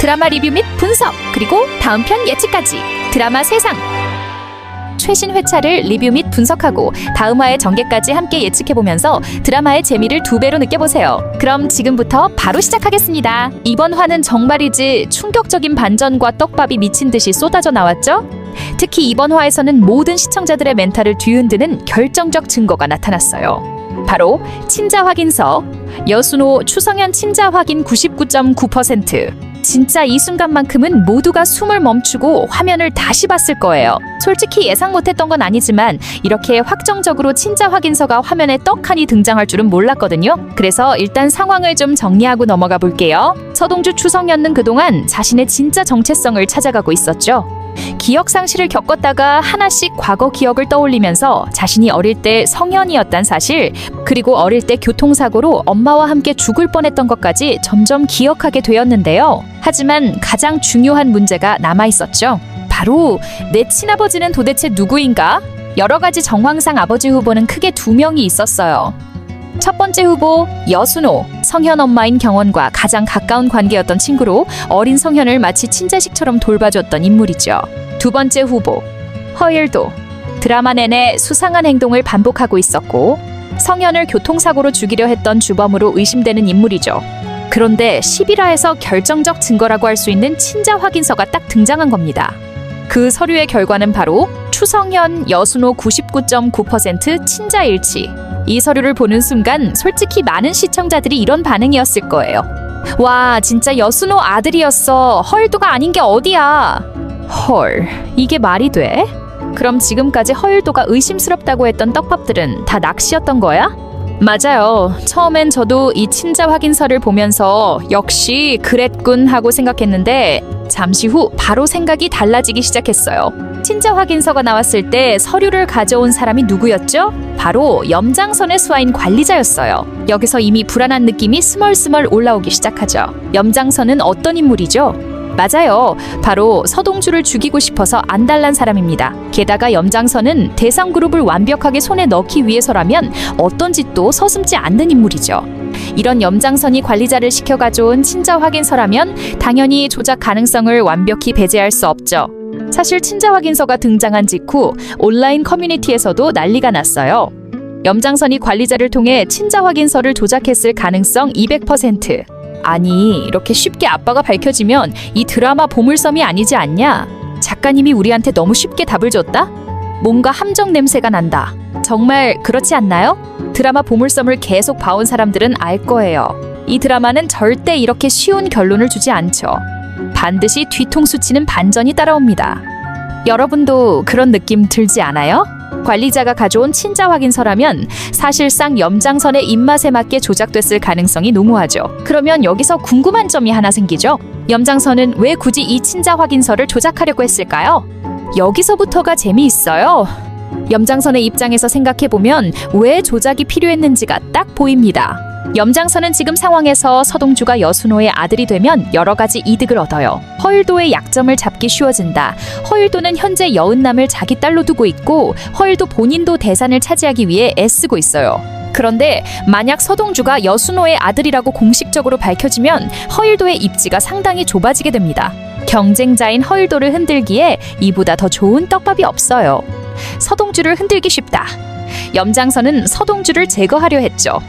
드라마 리뷰 및 분석, 그리고 다음 편 예측까지 드라마 세상. 최신 회차를 리뷰 및 분석하고 다음 화의 전개까지 함께 예측해보면서 드라마의 재미를 2배로 느껴보세요. 그럼 지금부터 바로 시작하겠습니다. 이번 화는 정말이지 충격적인 반전과 떡밥이 미친 듯이 쏟아져 나왔죠? 특히 이번 화에서는 모든 시청자들의 멘탈을 뒤흔드는 결정적 증거가 나타났어요. 바로 친자 확인서. 여순호 추성현 친자 확인 99.9%. 진짜 이 순간만큼은 모두가 숨을 멈추고 화면을 다시 봤을 거예요. 솔직히 예상 못했던 건 아니지만 이렇게 확정적으로 친자 확인서가 화면에 떡하니 등장할 줄은 몰랐거든요. 그래서 일단 상황을 좀 정리하고 넘어가 볼게요. 서동주 추성현은 그동안 자신의 진짜 정체성을 찾아가고 있었죠. 기억 상실을 겪었다가 하나씩 과거 기억을 떠올리면서 자신이 어릴 때 성현이었단 사실, 그리고 어릴 때 교통사고로 엄마와 함께 죽을 뻔했던 것까지 점점 기억하게 되었는데요. 하지만 가장 중요한 문제가 남아있었죠. 바로 내 친아버지는 도대체 누구인가? 여러 가지 정황상 아버지 후보는 크게 2명이 있었어요. 첫 번째 후보, 여순호. 성현 엄마인 경원과 가장 가까운 관계였던 친구로 어린 성현을 마치 친자식처럼 돌봐줬던 인물이죠. 두 번째 후보, 허일도. 드라마 내내 수상한 행동을 반복하고 있었고 성현을 교통사고로 죽이려 했던 주범으로 의심되는 인물이죠. 그런데 11화에서 결정적 증거라고 할 수 있는 친자 확인서가 딱 등장한 겁니다. 그 서류의 결과는 바로 추성현, 여순호 99.9% 친자 일치. 이 서류를 보는 순간 솔직히 많은 시청자들이 이런 반응이었을 거예요. 와, 진짜 여순호 아들이었어. 허일도가 아닌 게 어디야. 헐, 이게 말이 돼? 그럼 지금까지 허일도가 의심스럽다고 했던 떡밥들은 다 낚시였던 거야? 맞아요. 처음엔 저도 이 친자 확인서를 보면서 역시 그랬군 하고 생각했는데 잠시 후 바로 생각이 달라지기 시작했어요. 친자 확인서가 나왔을 때 서류를 가져온 사람이 누구였죠? 바로 염장선의 수하인 관리자였어요. 여기서 이미 불안한 느낌이 스멀스멀 올라오기 시작하죠. 염장선은 어떤 인물이죠? 맞아요. 바로 서동주를 죽이고 싶어서 안달난 사람입니다. 게다가 염장선은 대상그룹을 완벽하게 손에 넣기 위해서라면 어떤 짓도 서슴지 않는 인물이죠. 이런 염장선이 관리자를 시켜 가져온 친자 확인서라면 당연히 조작 가능성을 완벽히 배제할 수 없죠. 사실 친자 확인서가 등장한 직후 온라인 커뮤니티에서도 난리가 났어요. 염장선이 관리자를 통해 친자 확인서를 조작했을 가능성 200%. 아니, 이렇게 쉽게 아빠가 밝혀지면 이 드라마 보물섬이 아니지 않냐? 작가님이 우리한테 너무 쉽게 답을 줬다? 뭔가 함정 냄새가 난다. 정말 그렇지 않나요? 드라마 보물섬을 계속 봐온 사람들은 알 거예요. 이 드라마는 절대 이렇게 쉬운 결론을 주지 않죠. 반드시 뒤통수 치는 반전이 따라옵니다. 여러분도 그런 느낌 들지 않아요? 관리자가 가져온 친자 확인서라면 사실상 염장선의 입맛에 맞게 조작됐을 가능성이 농후하죠. 그러면 여기서 궁금한 점이 하나 생기죠. 염장선은 왜 굳이 이 친자 확인서를 조작하려고 했을까요? 여기서부터가 재미있어요. 염장선의 입장에서 생각해보면 왜 조작이 필요했는지가 딱 보입니다. 염장선은 지금 상황에서 서동주가 여순호의 아들이 되면 여러 가지 이득을 얻어요. 허일도의 약점을 잡기 쉬워진다. 허일도는 현재 여은남을 자기 딸로 두고 있고 허일도 본인도 대산을 차지하기 위해 애쓰고 있어요. 그런데 만약 서동주가 여순호의 아들이라고 공식적으로 밝혀지면 허일도의 입지가 상당히 좁아지게 됩니다. 경쟁자인 허일도를 흔들기에 이보다 더 좋은 떡밥이 없어요. 서동주를 흔들기 쉽다. 염장선은 서동주를 제거하려 했죠.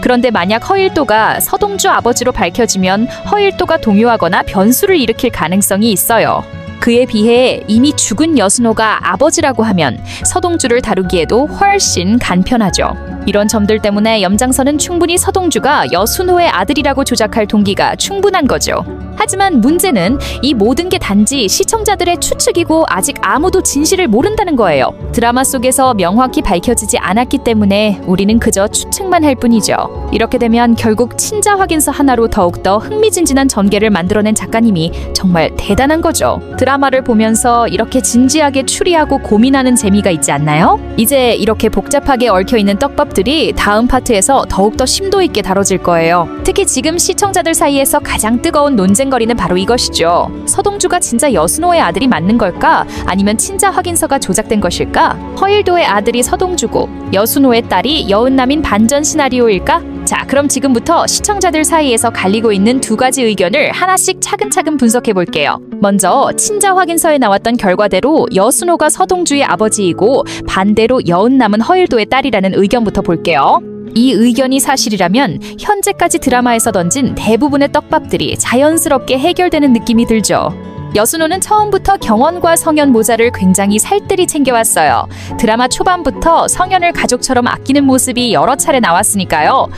그런데 만약 허일도가 서동주 아버지로 밝혀지면 허일도가 동요하거나 변수를 일으킬 가능성이 있어요. 그에 비해 이미 죽은 여순호가 아버지라고 하면 서동주를 다루기에도 훨씬 간편하죠. 이런 점들 때문에 염장선은 충분히 서동주가 여순호의 아들이라고 조작할 동기가 충분한 거죠. 하지만 문제는 이 모든 게 단지 시청자들의 추측이고 아직 아무도 진실을 모른다는 거예요. 드라마 속에서 명확히 밝혀지지 않았기 때문에 우리는 그저 추측만 할 뿐이죠. 이렇게 되면 결국 친자 확인서 하나로 더욱더 흥미진진한 전개를 만들어낸 작가님이 정말 대단한 거죠. 드라마를 보면서 이렇게 진지하게 추리하고 고민하는 재미가 있지 않나요? 이제 이렇게 복잡하게 얽혀있는 떡밥들이 다음 파트에서 더욱더 심도 있게 다뤄질 거예요. 특히 지금 시청자들 사이에서 가장 뜨거운 논쟁거리는 바로 이것이죠. 서동주가 진짜 여순호의 아들이 맞는 걸까? 아니면 친자 확인서가 조작된 것일까? 허일도의 아들이 서동주고 여순호의 딸이 여은남인 반전 시나리오일까? 자, 그럼 지금부터 시청자들 사이에서 갈리고 있는 두 가지 의견을 하나씩 차근차근 분석해 볼게요. 먼저 친자 확인서에 나왔던 결과대로 여순호가 서동주의 아버지이고 반대로 여은남은 허일도의 딸이라는 의견부터 볼게요. 이 의견이 사실이라면 현재까지 드라마에서 던진 대부분의 떡밥들이 자연스럽게 해결되는 느낌이 들죠. 여순호는 처음부터 경원과 성현 모자를 굉장히 살뜰히 챙겨왔어요. 드라마 초반부터 성현을 가족처럼 아끼는 모습이 여러 차례 나왔으니까요.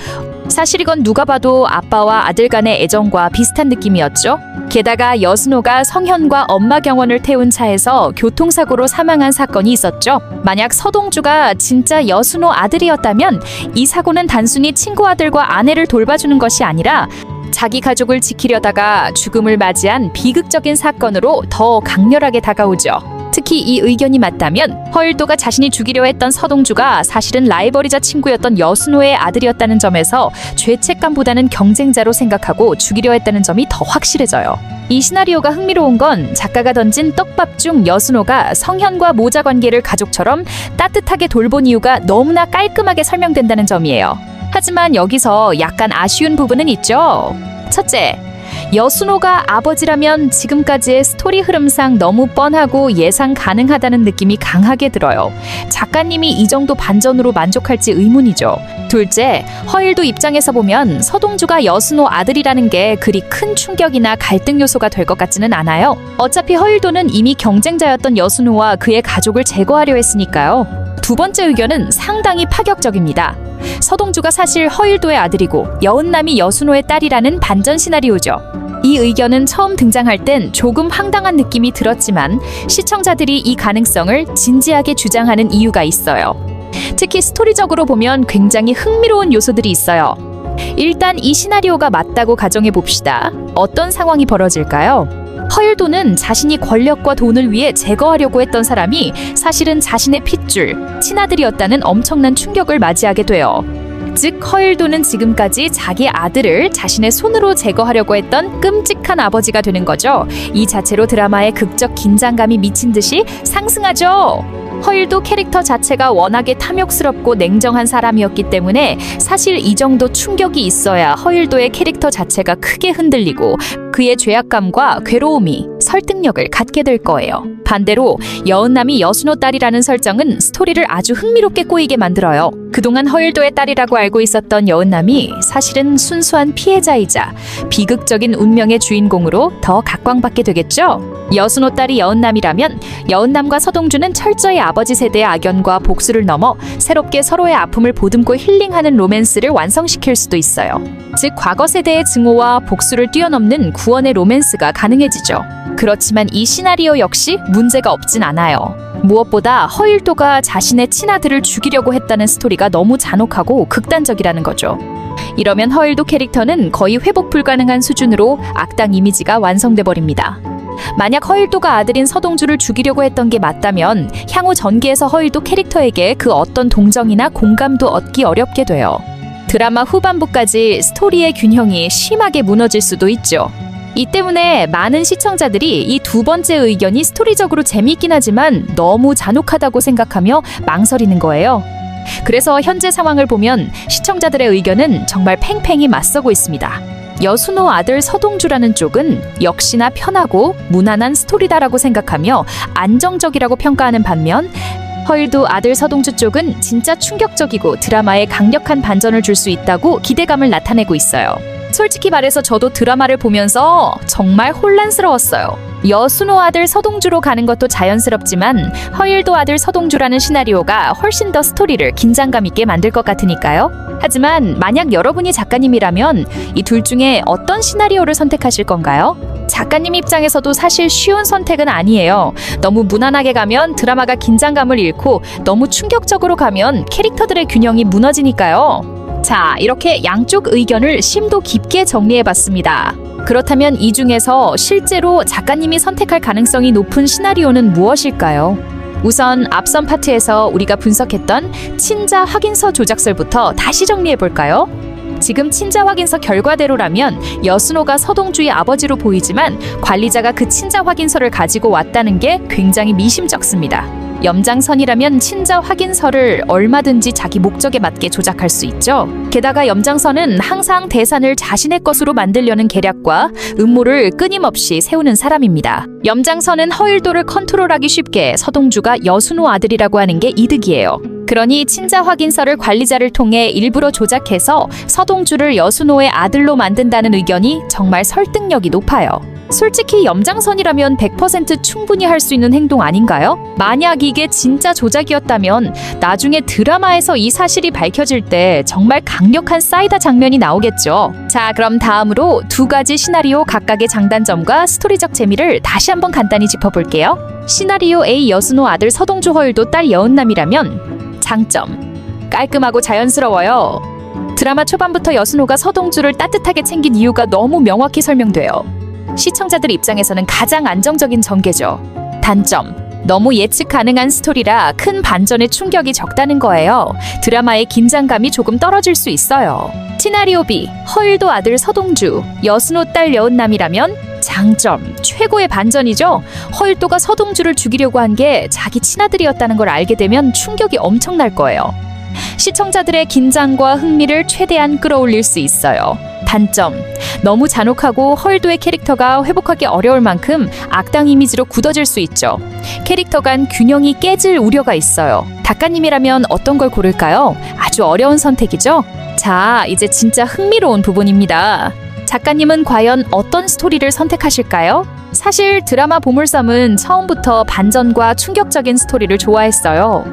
사실 이건 누가 봐도 아빠와 아들 간의 애정과 비슷한 느낌이었죠. 게다가 여순호가 성현과 엄마 경원을 태운 차에서 교통사고로 사망한 사건이 있었죠. 만약 서동주가 진짜 여순호 아들이었다면 이 사고는 단순히 친구 아들과 아내를 돌봐주는 것이 아니라 자기 가족을 지키려다가 죽음을 맞이한 비극적인 사건으로 더 강렬하게 다가오죠. 특히 이 의견이 맞다면 허일도가 자신이 죽이려 했던 서동주가 사실은 라이벌이자 친구였던 여순호의 아들이었다는 점에서 죄책감보다는 경쟁자로 생각하고 죽이려 했다는 점이 더 확실해져요. 이 시나리오가 흥미로운 건 작가가 던진 떡밥 중 여순호가 성현과 모자 관계를 가족처럼 따뜻하게 돌본 이유가 너무나 깔끔하게 설명된다는 점이에요. 하지만 여기서 약간 아쉬운 부분은 있죠. 첫째, 여순호가 아버지라면 지금까지의 스토리 흐름상 너무 뻔하고 예상 가능하다는 느낌이 강하게 들어요. 작가님이 이 정도 반전으로 만족할지 의문이죠. 둘째, 허일도 입장에서 보면 서동주가 여순호 아들이라는 게 그리 큰 충격이나 갈등 요소가 될 것 같지는 않아요. 어차피 허일도는 이미 경쟁자였던 여순호와 그의 가족을 제거하려 했으니까요. 두 번째 의견은 상당히 파격적입니다. 서동주가 사실 허일도의 아들이고 여은남이 여순호의 딸이라는 반전 시나리오죠. 이 의견은 처음 등장할 땐 조금 황당한 느낌이 들었지만 시청자들이 이 가능성을 진지하게 주장하는 이유가 있어요. 특히 스토리적으로 보면 굉장히 흥미로운 요소들이 있어요. 일단 이 시나리오가 맞다고 가정해 봅시다. 어떤 상황이 벌어질까요? 허일도는 자신이 권력과 돈을 위해 제거하려고 했던 사람이 사실은 자신의 핏줄, 친아들이었다는 엄청난 충격을 맞이하게 돼요. 즉 허일도는 지금까지 자기 아들을 자신의 손으로 제거하려고 했던 끔찍한 아버지가 되는 거죠. 이 자체로 드라마에 극적 긴장감이 미친 듯이 상승하죠. 허일도 캐릭터 자체가 워낙에 탐욕스럽고 냉정한 사람이었기 때문에 사실 이 정도 충격이 있어야 허일도의 캐릭터 자체가 크게 흔들리고 그의 죄악감과 괴로움이 설득력을 갖게 될 거예요. 반대로 여은남이 여순호 딸이라는 설정은 스토리를 아주 흥미롭게 꼬이게 만들어요. 그동안 허일도의 딸이라고 알고 있었던 여은남이 사실은 순수한 피해자이자 비극적인 운명의 주인공으로 더 각광받게 되겠죠. 여순호 딸이 여은남이라면 여은남과 서동주는 철저히 아버지 세대의 악연과 복수를 넘어 새롭게 서로의 아픔을 보듬고 힐링하는 로맨스를 완성시킬 수도 있어요. 즉 과거 세대의 증오와 복수를 뛰어넘는 구원의 로맨스가 가능해지죠. 그렇지만 이 시나리오 역시 문제가 없진 않아요. 무엇보다 허일도가 자신의 친아들을 죽이려고 했다는 스토리가 너무 잔혹하고 극단적이라는 거죠. 이러면 허일도 캐릭터는 거의 회복 불가능한 수준으로 악당 이미지가 완성돼 버립니다. 만약 허일도가 아들인 서동주를 죽이려고 했던 게 맞다면 향후 전기에서 허일도 캐릭터에게 그 어떤 동정이나 공감도 얻기 어렵게 돼요. 드라마 후반부까지 스토리의 균형이 심하게 무너질 수도 있죠. 이 때문에 많은 시청자들이 이 두 번째 의견이 스토리적으로 재미있긴 하지만 너무 잔혹하다고 생각하며 망설이는 거예요. 그래서 현재 상황을 보면 시청자들의 의견은 정말 팽팽히 맞서고 있습니다. 여순호 아들 서동주라는 쪽은 역시나 편하고 무난한 스토리다라고 생각하며 안정적이라고 평가하는 반면 허일도 아들 서동주 쪽은 진짜 충격적이고 드라마에 강력한 반전을 줄 수 있다고 기대감을 나타내고 있어요. 솔직히 말해서 저도 드라마를 보면서 정말 혼란스러웠어요. 여순호 아들 서동주로 가는 것도 자연스럽지만 허일도 아들 서동주라는 시나리오가 훨씬 더 스토리를 긴장감 있게 만들 것 같으니까요. 하지만 만약 여러분이 작가님이라면 이 둘 중에 어떤 시나리오를 선택하실 건가요? 작가님 입장에서도 사실 쉬운 선택은 아니에요. 너무 무난하게 가면 드라마가 긴장감을 잃고 너무 충격적으로 가면 캐릭터들의 균형이 무너지니까요. 자, 이렇게 양쪽 의견을 심도 깊게 정리해봤습니다. 그렇다면 이 중에서 실제로 작가님이 선택할 가능성이 높은 시나리오는 무엇일까요? 우선 앞선 파트에서 우리가 분석했던 친자 확인서 조작설부터 다시 정리해볼까요? 지금 친자 확인서 결과대로라면 여순호가 서동주의 아버지로 보이지만 관리자가 그 친자 확인서를 가지고 왔다는 게 굉장히 미심쩍습니다. 염장선이라면 친자 확인서를 얼마든지 자기 목적에 맞게 조작할 수 있죠. 게다가 염장선은 항상 대산을 자신의 것으로 만들려는 계략과 음모를 끊임없이 세우는 사람입니다. 염장선은 허일도를 컨트롤하기 쉽게 서동주가 여순호 아들이라고 하는 게 이득이에요. 그러니 친자 확인서를 관리자를 통해 일부러 조작해서 서동주를 여순호의 아들로 만든다는 의견이 정말 설득력이 높아요. 솔직히 염장선이라면 100% 충분히 할 수 있는 행동 아닌가요? 만약 이게 진짜 조작이었다면 나중에 드라마에서 이 사실이 밝혀질 때 정말 강력한 사이다 장면이 나오겠죠. 자, 그럼 다음으로 두 가지 시나리오 각각의 장단점과 스토리적 재미를 다시 한번 간단히 짚어볼게요. 시나리오 A, 여순호 아들 서동주 허일도 딸 여은남이라면 장점, 깔끔하고 자연스러워요. 드라마 초반부터 여순호가 서동주를 따뜻하게 챙긴 이유가 너무 명확히 설명돼요. 시청자들 입장에서는 가장 안정적인 전개죠. 단점, 너무 예측 가능한 스토리라 큰 반전의 충격이 적다는 거예요. 드라마의 긴장감이 조금 떨어질 수 있어요. 시나리오 B, 허일도 아들 서동주, 여순호 딸 여은남이라면 장점, 최고의 반전이죠. 허일도가 서동주를 죽이려고 한 게 자기 친아들이었다는 걸 알게 되면 충격이 엄청날 거예요. 시청자들의 긴장과 흥미를 최대한 끌어올릴 수 있어요. 단점, 너무 잔혹하고 허일도의 캐릭터가 회복하기 어려울 만큼 악당 이미지로 굳어질 수 있죠. 캐릭터 간 균형이 깨질 우려가 있어요. 작가님이라면 어떤 걸 고를까요? 아주 어려운 선택이죠? 자, 이제 진짜 흥미로운 부분입니다. 작가님은 과연 어떤 스토리를 선택하실까요? 사실 드라마 보물섬은 처음부터 반전과 충격적인 스토리를 좋아했어요.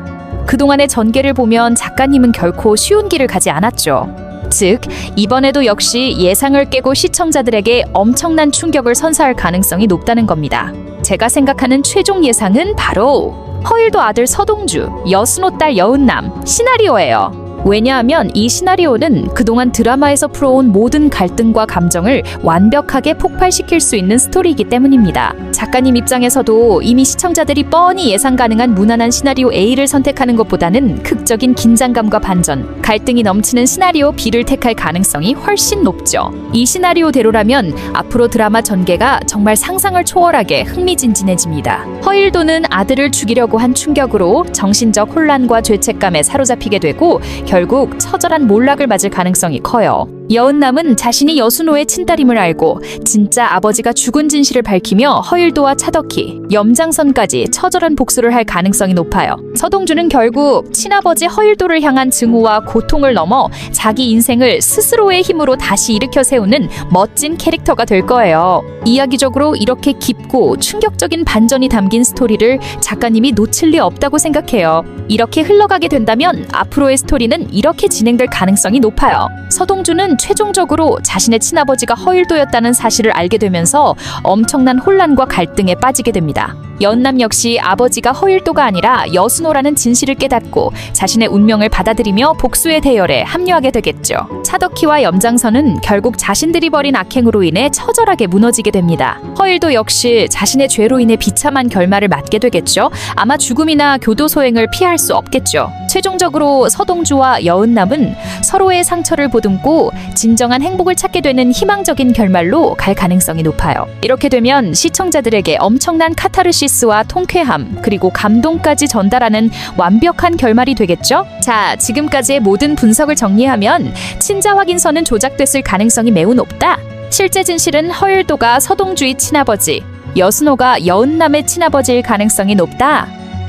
그동안의 전개를 보면 작가님은 결코 쉬운 길을 가지 않았죠. 즉, 이번에도 역시 예상을 깨고 시청자들에게 엄청난 충격을 선사할 가능성이 높다는 겁니다. 제가 생각하는 최종 예상은 바로 허일도 아들 서동주, 여순호 딸 여은남 시나리오예요. 왜냐하면 이 시나리오는 그동안 드라마에서 풀어온 모든 갈등과 감정을 완벽하게 폭발시킬 수 있는 스토리이기 때문입니다. 작가님 입장에서도 이미 시청자들이 뻔히 예상 가능한 무난한 시나리오 A를 선택하는 것보다는 극적인 긴장감과 반전, 갈등이 넘치는 시나리오 B를 택할 가능성이 훨씬 높죠. 이 시나리오대로라면 앞으로 드라마 전개가 정말 상상을 초월하게 흥미진진해집니다. 허일도는 아들을 죽이려고 한 충격으로 정신적 혼란과 죄책감에 사로잡히게 되고 결국 처절한 몰락을 맞을 가능성이 커요. 여은남은 자신이 여순호의 친딸임을 알고 진짜 아버지가 죽은 진실을 밝히며 허일도와 차덕희, 염장선까지 처절한 복수를 할 가능성이 높아요. 서동주는 결국 친아버지 허일도를 향한 증오와 고통을 넘어 자기 인생을 스스로의 힘으로 다시 일으켜 세우는 멋진 캐릭터가 될 거예요. 이야기적으로 이렇게 깊고 충격적인 반전이 담긴 스토리를 작가님이 놓칠 리 없다고 생각해요. 이렇게 흘러가게 된다면 앞으로의 스토리는 이렇게 진행될 가능성이 높아요. 서동주는 최종적으로 자신의 친아버지가 허일도였다는 사실을 알게 되면서 엄청난 혼란과 갈등에 빠지게 됩니다. 여은남 역시 아버지가 허일도가 아니라 여순호라는 진실을 깨닫고 자신의 운명을 받아들이며 복수의 대열에 합류하게 되겠죠. 차덕희와 염장선은 결국 자신들이 벌인 악행으로 인해 처절하게 무너지게 됩니다. 허일도 역시 자신의 죄로 인해 비참한 결말을 맞게 되겠죠. 아마 죽음이나 교도소행을 피할 수 없겠죠. 최종적으로 서동주와 여은남은 서로의 상처를 보듬고 진정한 행복을 찾게 되는 희망적인 결말로 갈 가능성이 높아요. 이렇게 되면 시청자들에게 엄청난 카타르시스와 통쾌함 그리고 감동까지 전달하는 완벽한 결말이 되겠죠? 자, 지금까지의 모든 분석을 정리하면 친자 확인서는 조작됐을 가능성이 매우 높다. 실제 진실은 허일도가 서동주의 친아버지, 여순호가 여은남의 친아버지일 가능성이 높다.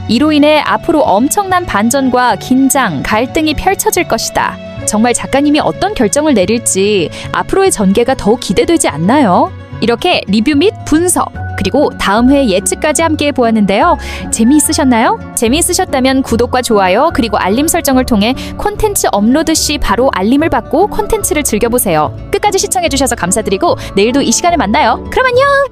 이로 인해 앞으로 엄청난 반전과 긴장, 갈등이 펼쳐질 것이다. 정말 작가님이 어떤 결정을 내릴지 앞으로의 전개가 더욱 기대되지 않나요? 이렇게 리뷰 및 분석, 그리고 다음 회 예측까지 함께 보았는데요. 재미있으셨나요? 재미있으셨다면 구독과 좋아요, 그리고 알림 설정을 통해 콘텐츠 업로드 시 바로 알림을 받고 콘텐츠를 즐겨보세요. 끝까지 시청해주셔서 감사드리고 내일도 이 시간에 만나요. 그럼 안녕!